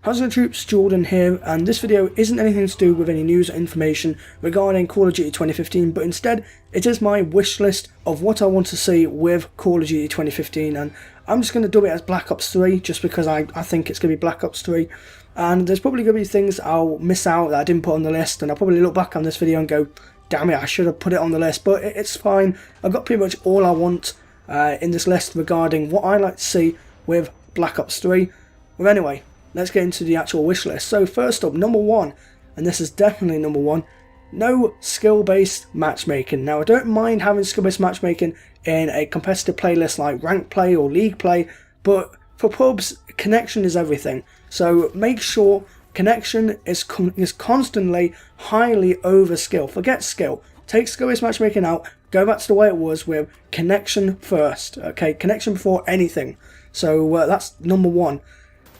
How's it, troops? Jordan here, and this video isn't anything to do with any news or information regarding Call of Duty 2015, but instead it is my wish list of what I want to see with Call of Duty 2015, and I'm just going to dub it as Black Ops 3 just because I think it's going to be Black Ops 3, and there's probably going to be things I'll miss out that I didn't put on the list, and I'll probably look back on this video and go, damn it, I should have put it on the list, but it's fine. I've got pretty much all I want in this list regarding what I like to see with Black Ops 3. Well, anyway, let's get into the actual wish list. So first up, number one, and this is definitely number one, no skill-based matchmaking. Now I don't mind having skill-based matchmaking in a competitive playlist like rank play or league play, but for pubs, connection is everything. So make sure connection is constantly highly over skill. Forget skill. Take skill-based matchmaking out. Go back to the way it was with connection first. Okay, connection before anything. So that's number one.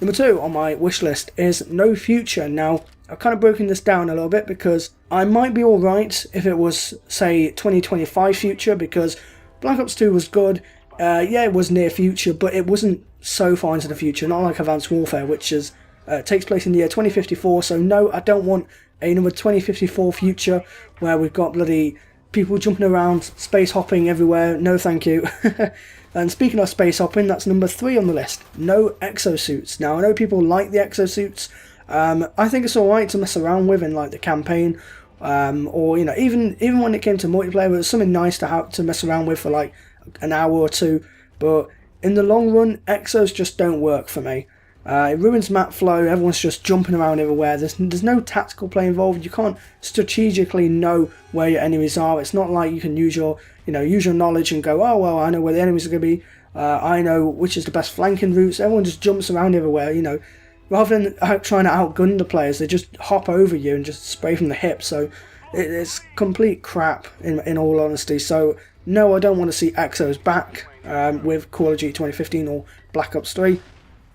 Number two on my wish list is no future. Now, I've kind of broken this down a little bit because I might be alright if it was, say, 2025 future, because Black Ops 2 was good. Yeah, it was near future, but it wasn't so far into the future, not like Advanced Warfare, which is takes place in the year 2054. So no, I don't want another 2054 future where we've got bloody people jumping around, space hopping everywhere. No, thank you. And speaking of space hopping, that's number 3 on the list. No exosuits. Now, I know people like the exosuits. I think it's alright to mess around with in like the campaign, or you know, even when it came to multiplayer, it was something nice to have to mess around with for like an hour or two. But in the long run, exos just don't work for me. It ruins map flow. Everyone's just jumping around everywhere. There's no tactical play involved. You can't strategically know where your enemies are. It's not like you can use your knowledge and go, oh well, I know where the enemies are going to be. I know which is the best flanking routes. Everyone just jumps around everywhere. You know, rather than trying to outgun the players, they just hop over you and just spray from the hip. So it's complete crap in all honesty. So no, I don't want to see exos back with Call of Duty 2015 or Black Ops 3.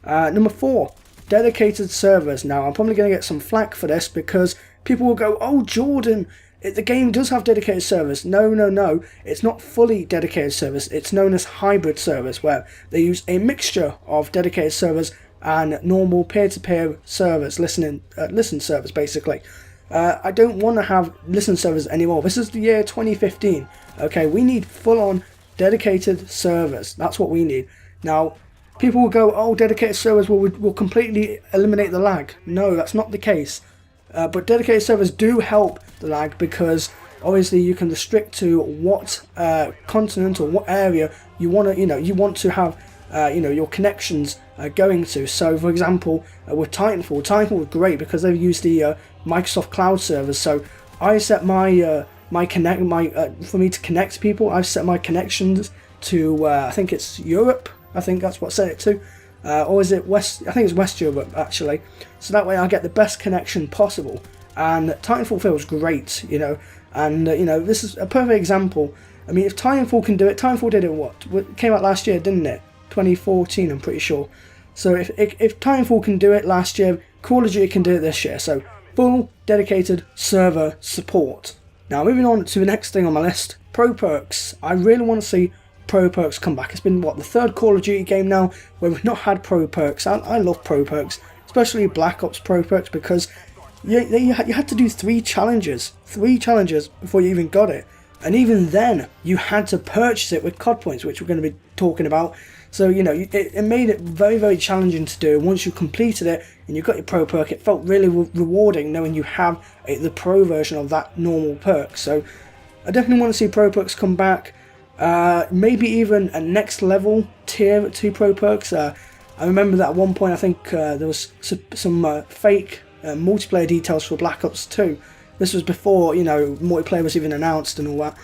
Number 4, dedicated servers. Now, I'm probably going to get some flack for this because people will go, oh, Jordan, the game does have dedicated servers. No, it's not fully dedicated servers. It's known as hybrid servers, where they use a mixture of dedicated servers and normal peer-to-peer servers, listen servers, basically. I don't want to have listen servers anymore. This is the year 2015. Okay, we need full-on dedicated servers. That's what we need. Now, people will go, oh, dedicated servers will completely eliminate the lag. No, that's not the case. But dedicated servers do help the lag because obviously you can restrict to what continent or what area you want to have your connections going to. So for example, with Titanfall was great because they've used the Microsoft Cloud servers. So I set for me to connect people, I've set my connections to I think it's Europe. I think that's what I set it to. Or is it West? I think it's West Europe actually. So that way I get the best connection possible. And Titanfall feels great, you know. And this is a perfect example. I mean, if Titanfall can do it, Titanfall did it it came out last year, didn't it? 2014, I'm pretty sure. So if Titanfall can do it last year, Call of Duty can do it this year. So full dedicated server support. Now moving on to the next thing on my list, pro perks. I really want to see pro perks come back. It's been the third Call of Duty game now where we've not had pro perks. I love pro perks, especially Black Ops pro perks, because you had to do 3 challenges before you even got it, and even then you had to purchase it with COD Points, which we're going to be talking about. So it made it very, very challenging to do. Once you completed it and you got your pro perk, it felt really rewarding knowing you have the pro version of that normal perk. So I definitely want to see pro perks come back. Maybe even a next level tier 2 pro perks. I remember that at one point I think there was some fake multiplayer details for Black Ops 2. This was before multiplayer was even announced and all that.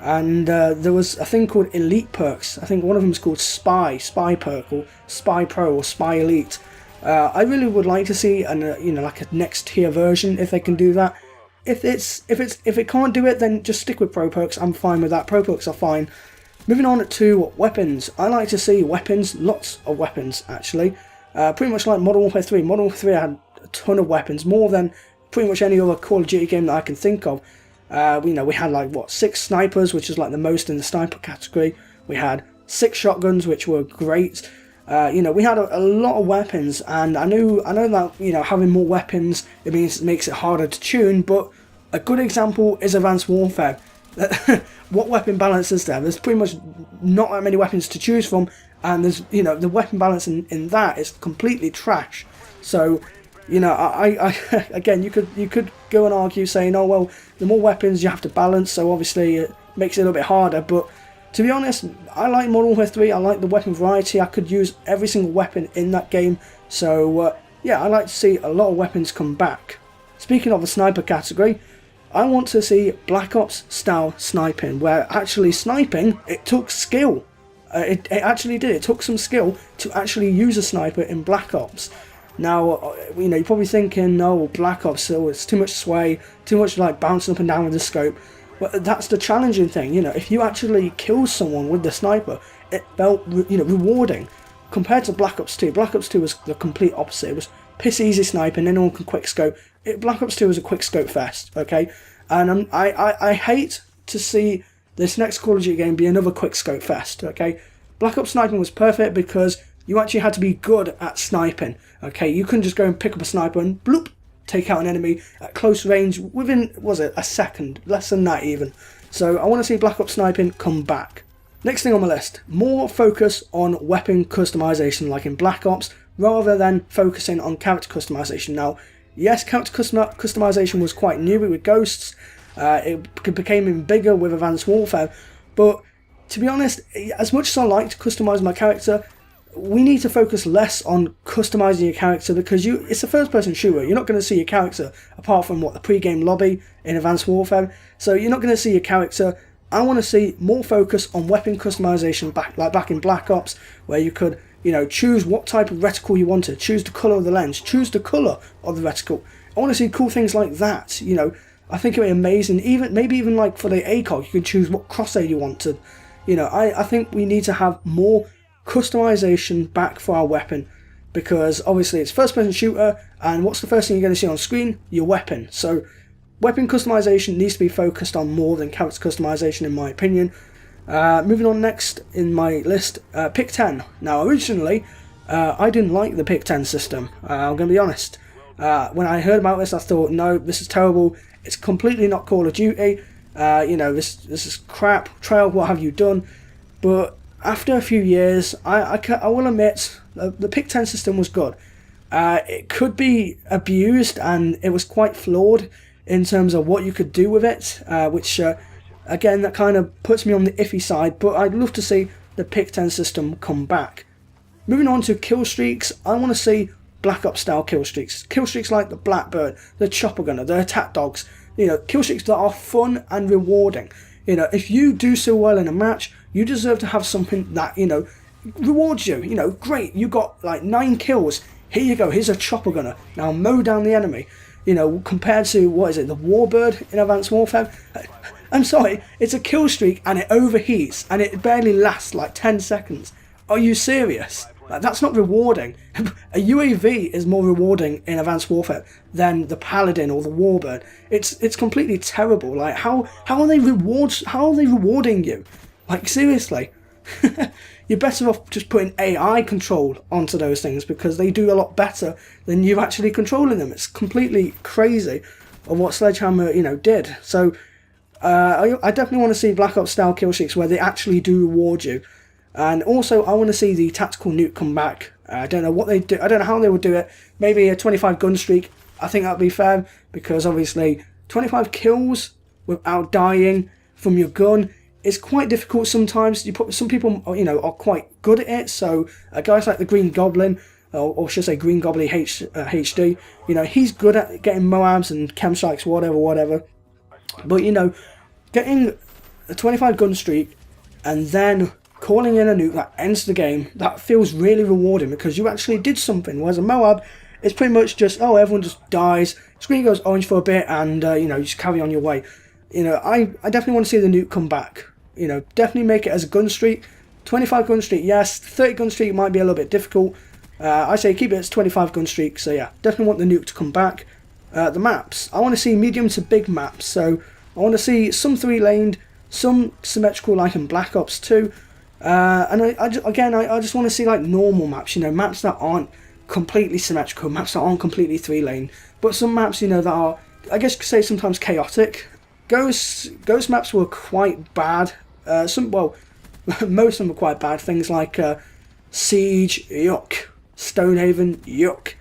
And there was a thing called Elite perks. I think one of them is called Spy Perk, or Spy Pro, or Spy Elite. I really would like to see like a next tier version if they can do that. If it can't do it, then just stick with pro perks. I'm fine with that. Pro perks are fine. Moving on to weapons. I like to see weapons, lots of weapons actually. Pretty much like Modern Warfare 3. Modern Warfare 3 had a ton of weapons, more than pretty much any other Call of Duty game that I can think of. We had like 6 snipers, which is like the most in the sniper category. We had 6 shotguns, which were great. You know, we had a lot of weapons, and I know that, you know, having more weapons, it makes it harder to tune, but a good example is Advanced Warfare. What weapon balance is there? There's pretty much not that many weapons to choose from, and there's, you know, the weapon balance in that is completely trash. So, you know, I again, you could go and argue saying, oh well, the more weapons you have to balance, so obviously it makes it a little bit harder. But to be honest, I like Modern Warfare 3. I like the weapon variety. I could use every single weapon in that game. So yeah, I like to see a lot of weapons come back. Speaking of the sniper category, I want to see Black Ops style sniping, where actually sniping, it took skill. It actually did. It took some skill to actually use a sniper in Black Ops. Now, you know, you're probably thinking, no, Black Ops, so it's too much sway, too much like bouncing up and down with the scope. But that's the challenging thing, you know, if you actually kill someone with the sniper, it felt, you know, rewarding. Compared to Black Ops 2, Black Ops 2 was the complete opposite. It was piss easy sniping, anyone can quick scope. Black Ops 2 was a quick scope fest, okay? And I hate to see this next Call of Duty game be another quick scope fest, okay? Black Ops sniping was perfect because you actually had to be good at sniping, okay? You couldn't just go and pick up a sniper and bloop, take out an enemy at close range within, was it, a second? Less than that even. So I want to see Black Ops sniping come back. Next thing on my list, more focus on weapon customization like in Black Ops, rather than focusing on character customization. Now, yes, character customization was quite new with Ghosts, it became even bigger with Advanced Warfare, but to be honest, as much as I like to customize my character, we need to focus less on customizing your character, because it's a first person shooter. You're not going to see your character apart from the pre-game lobby in Advanced Warfare, so you're not going to see your character. I want to see more focus on weapon customization back in Black Ops, where you could, you know, choose what type of reticle you wanted, choose the colour of the lens, choose the colour of the reticle. I want to see cool things like that, you know. I think it would be amazing, maybe even like for the ACOG, you can choose what crosshair you wanted. You know, I think we need to have more customization back for our weapon, because obviously it's first person shooter, and what's the first thing you're going to see on screen? Your weapon. So weapon customization needs to be focused on more than character customization, in my opinion. Moving on, next in my list, pick 10. Now originally I didn't like the pick 10 system, I'm going to be honest. When I heard about this, I thought, no, this is terrible, it's completely not Call of Duty, you know, this is crap, Trail, what have you done? But after a few years, I will admit the pick 10 system was good. It could be abused, and it was quite flawed in terms of what you could do with it, which again, that kind of puts me on the iffy side, but I'd love to see the pick 10 system come back. Moving on to kill streaks, I want to see Black Ops style kill streaks like the Blackbird, the Chopper Gunner, the Attack Dogs, you know, kill streaks that are fun and rewarding. You know, if you do so well in a match, you deserve to have something that, you know, rewards you. You know, great, you got like 9 kills, here you go, here's a Chopper Gunner, now mow down the enemy. You know, compared to, what is it, the Warbird in Advanced Warfare? I'm sorry, it's a kill streak and it overheats and it barely lasts like 10 seconds. Are you serious? Like, that's not rewarding. A UAV is more rewarding in Advanced Warfare than the Paladin or the Warbird. It's completely terrible. Like, how are they rewarding you? Like, seriously. You're better off just putting AI control onto those things, because they do a lot better than you actually controlling them. It's completely crazy of what Sledgehammer, you know, did. So I definitely want to see Black Ops style kill streaks where they actually do reward you. And also, I want to see the tactical nuke come back. I don't know what they do. I don't know how they would do it. Maybe a 25 gun streak. I think that'd be fair, because obviously 25 kills without dying from your gun is quite difficult sometimes. Some people, you know, are quite good at it. So guys like the Green Goblin, or should I say Green Goblin HD, you know, he's good at getting Moabs and chem strikes, whatever. But, you know, getting a 25 gun streak and then calling in a nuke that ends the game, that feels really rewarding, because you actually did something. Whereas a Moab, it's pretty much just, oh, everyone just dies, screen goes orange for a bit, and you know, you just carry on your way. You know, I definitely want to see the nuke come back. You know, definitely make it as a gun streak. 25 gun streak, yes. 30 gun streak might be a little bit difficult. I say keep it as 25 gun streak. So yeah, definitely want the nuke to come back. The maps, I want to see medium to big maps. So I want to see some 3-laned, some symmetrical like in Black Ops 2. And I just want to see like normal maps, you know, maps that aren't completely symmetrical, maps that aren't completely 3-lane, but some maps, you know, that are, I guess you could say, sometimes chaotic. Ghost maps were quite bad. Well, most of them were quite bad. Things like Siege, yuck. Stonehaven, yuck.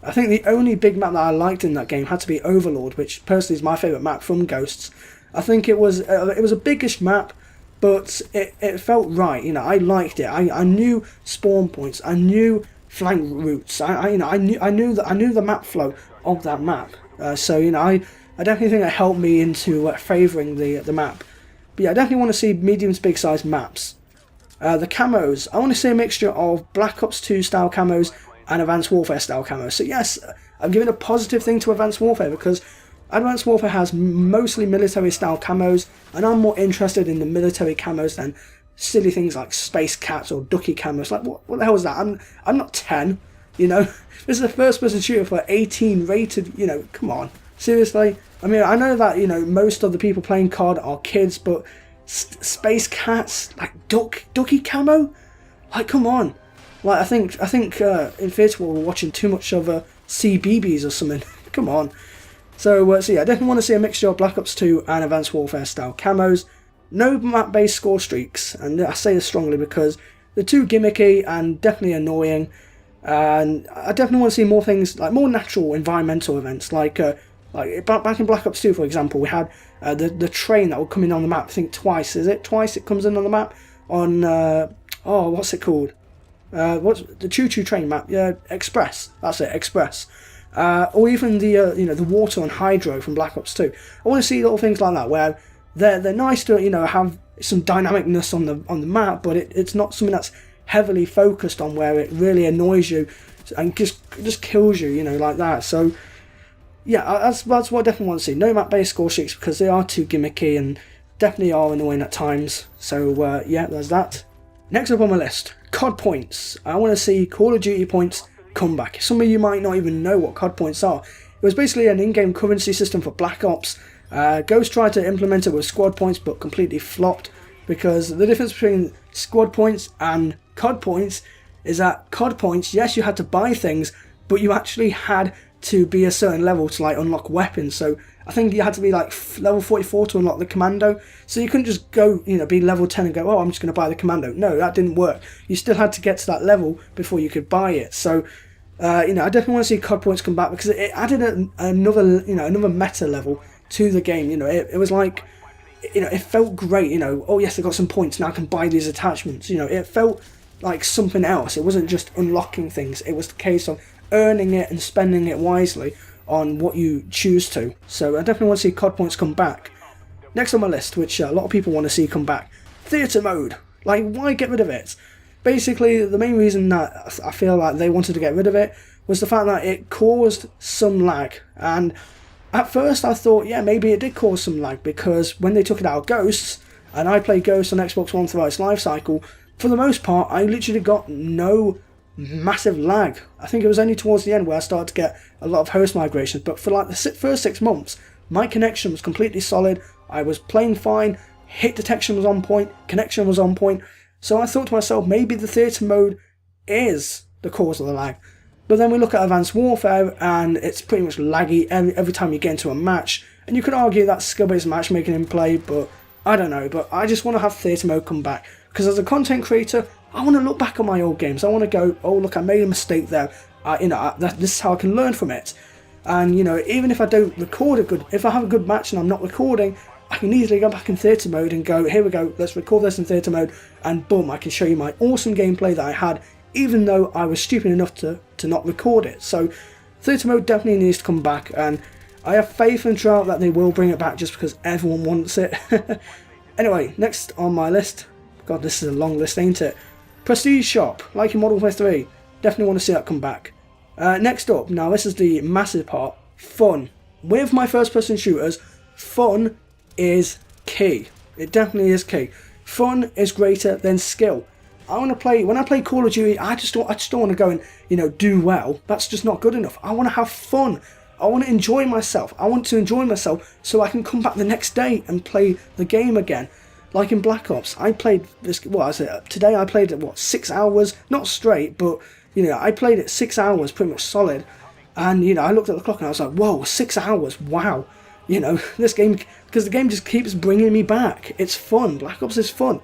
I think the only big map that I liked in that game had to be Overlord, which personally is my favourite map from Ghosts. I think it was a biggish map, but it felt right. You know, I liked it. I knew spawn points. I knew flank routes. I knew the map flow of that map. So you know, I definitely think it helped me into favouring the map. But yeah, I definitely want to see medium to big size maps. The camos, I want to see a mixture of Black Ops 2 style camos and Advanced Warfare style camos. So yes, I'm giving a positive thing to Advanced Warfare because Advanced Warfare has mostly military style camos, and I'm more interested in the military camos than silly things like Space Cats or Ducky camos. Like what the hell is that? I'm not 10, you know. This is a first person shooter for 18 rated, you know, come on. Seriously? I mean, I know that, you know, most of the people playing COD are kids, but Space Cats, like Ducky camo? Like, come on. Like, I think in Theatre we're watching too much of CBBS or something. Come on. So yeah, I definitely want to see a mixture of Black Ops 2 and Advanced Warfare style camos. No map-based score streaks, and I say this strongly because they're too gimmicky and definitely annoying. And I definitely want to see more things, like more natural environmental events, like back in Black Ops 2, for example, we had the train that would come in on the map. I think twice. Is it twice it comes in on the map? On what's it called? What's the choo-choo train map? Yeah, Express. That's it, Express. Or even the you know, the water on Hydro from Black Ops 2. I want to see little things like that where they're nice to, you know, have some dynamicness on the map, but it's not something that's heavily focused on where it really annoys you and just kills you, you know, like that. So yeah, that's what I definitely want to see. No map-based score streaks because they are too gimmicky and definitely are annoying at times. So yeah, there's that. Next up on my list, COD Points. I want to see Call of Duty Points come back. Some of you might not even know what COD Points are. It was basically an in-game currency system for Black Ops. Ghost tried to implement it with Squad Points but completely flopped, because the difference between Squad Points and COD Points is that COD Points, yes, you had to buy things, but you actually had to be a certain level to like unlock weapons. So I think you had to be like level 44 to unlock the commando. So you couldn't just go, you know, be level 10 and go, oh, I'm just going to buy the commando. No, that didn't work. You still had to get to that level before you could buy it. So you know, I definitely want to see COD Points come back because it added another meta level to the game. You know, it was like, you know, it felt great. You know, oh yes, I got some points, now I can buy these attachments. You know, it felt like something else. It wasn't just unlocking things. It was the case of earning it and spending it wisely on what you choose to. So I definitely want to see COD Points come back. Next on my list, which a lot of people want to see come back, Theatre Mode. Like, why get rid of it? Basically, the main reason that I feel like they wanted to get rid of it was the fact that it caused some lag. And at first I thought, yeah, maybe it did cause some lag, because when they took it out of Ghosts, and I played Ghosts on Xbox One throughout its life cycle, for the most part I literally got no massive lag. I think it was only towards the end where I started to get a lot of host migrations, but for like the first 6 months my connection was completely solid. I was playing fine, hit detection was on point, connection was on point. So I thought to myself, maybe the theatre mode is the cause of the lag. But then we look at Advanced Warfare and it's pretty much laggy every time you get into a match, and you could argue that's skill-based matchmaking in play, but I don't know. But I just want to have theatre mode come back, because as a content creator I want to look back on my old games. I want to go, oh look, I made a mistake there. This is how I can learn from it. And you know, even if I don't record if I have a good match and I'm not recording, I can easily go back in theatre mode and go, here we go, let's record this in theatre mode, and boom, I can show you my awesome gameplay that I had, even though I was stupid enough to not record it. So theatre mode definitely needs to come back, and I have faith and trust that they will bring it back just because everyone wants it. Anyway, next on my list, God, this is a long list, ain't it? Prestige Shop, like in Modern Warfare 3, definitely want to see that come back. Next up, now this is the massive part, fun. With my first person shooters, fun is key. It definitely is key. Fun is greater than skill. When I play Call of Duty, I just don't want to go and, you know, do well. That's just not good enough. I want to have fun. I want to enjoy myself. I want to enjoy myself so I can come back the next day and play the game again. Like in Black Ops, I played this, today I played it, 6 hours, not straight, but, you know, I played it 6 hours, pretty much solid, and, you know, I looked at the clock and I was like, whoa, 6 hours, wow, you know, this game, because the game just keeps bringing me back. It's fun, Black Ops is fun.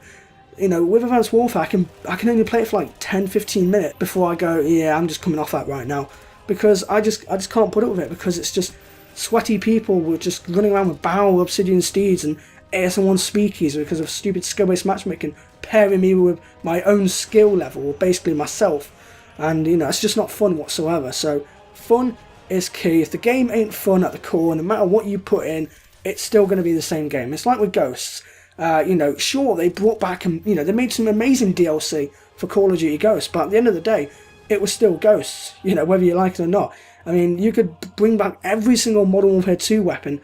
You know, with Advanced Warfare, I can only play it for like 10-15 minutes before I go, yeah, I'm just coming off that right now, because I just can't put up with it, because it's just sweaty people were just running around with barrel obsidian steeds and AS1 speakies because of stupid skill-based matchmaking, pairing me with my own skill level, basically myself, and, you know, it's just not fun whatsoever. So fun is key. If the game ain't fun at the core, no matter what you put in, it's still going to be the same game. It's like with Ghosts. You know, sure, they brought back, and, you know, they made some amazing DLC for Call of Duty Ghosts, but at the end of the day, it was still Ghosts, you know, whether you like it or not. I mean, you could bring back every single Modern Warfare 2 weapon,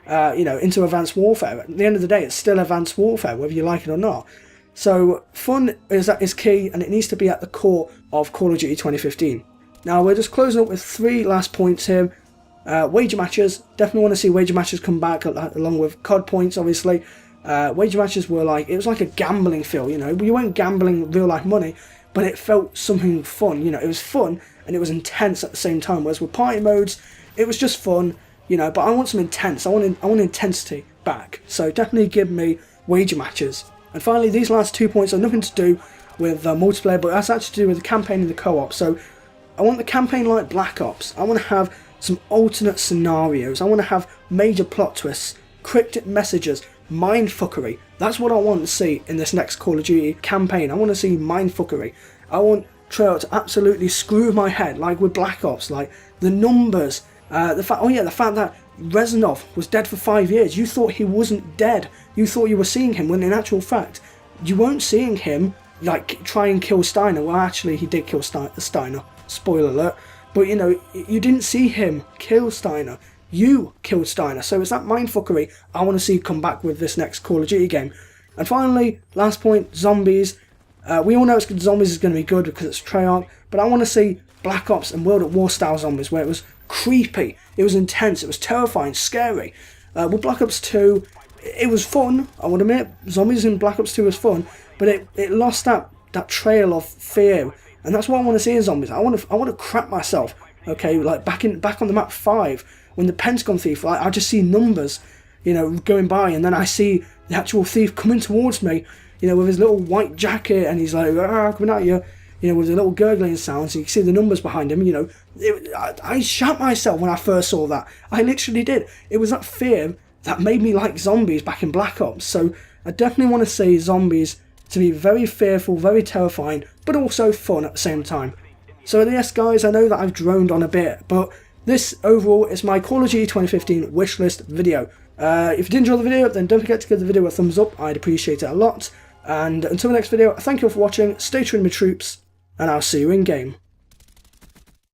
you know, into Advanced Warfare. At the end of the day, it's still Advanced Warfare, whether you like it or not. So, fun is key, and it needs to be at the core of Call of Duty 2015. Now, we're just closing up with 3 last points here. Wager matches, definitely want to see wager matches come back, along with COD Points, obviously. Wager matches were like, it was like a gambling feel, you know, you weren't gambling real life money, but it felt something fun, you know, it was fun, and it was intense at the same time, whereas with party modes, it was just fun, you know, but I want some intense, I want intensity back, so definitely give me wager matches. And finally, these last 2 points are nothing to do with multiplayer, but that's actually to do with the campaign and the co-op. So I want the campaign like Black Ops, I want to have some alternate scenarios, I want to have major plot twists, cryptic messages, mindfuckery. That's what I want to see in this next Call of Duty campaign. I want to see mindfuckery. I want Treyarch to absolutely screw my head, like with Black Ops, like the numbers, the fact that Rezanov was dead for 5 years. You thought he wasn't dead. You thought you were seeing him, when in actual fact, you weren't seeing him like try and kill Steiner. Well, actually, he did kill Steiner. Spoiler alert. But, you know, you didn't see him kill Steiner. You killed Steiner, so it's that mindfuckery I want to see come back with this next Call of Duty game. And finally, last point, zombies. We all know zombies is going to be good because it's Treyarch, but I want to see Black Ops and World at War style zombies, where it was creepy, it was intense, it was terrifying, scary. With Black Ops 2, it was fun, I would admit, zombies in Black Ops 2 was fun, but it lost that trail of fear, and that's what I want to see in zombies. I want to crap myself, okay, like back on the map 5, when the Pentagon thief, I just see numbers, you know, going by, and then I see the actual thief coming towards me, you know, with his little white jacket, and he's like, coming at you, you know, with the little gurgling sounds, and you can see the numbers behind him, you know. I shat myself when I first saw that. I literally did. It was that fear that made me like zombies back in Black Ops, so I definitely want to see zombies to be very fearful, very terrifying, but also fun at the same time. So yes, guys, I know that I've droned on a bit, but this overall is my Call of Duty 2015 wishlist video. If you did enjoy the video, then don't forget to give the video a thumbs up, I'd appreciate it a lot. And until the next video, thank you all for watching, stay true to my troops, and I'll see you in game.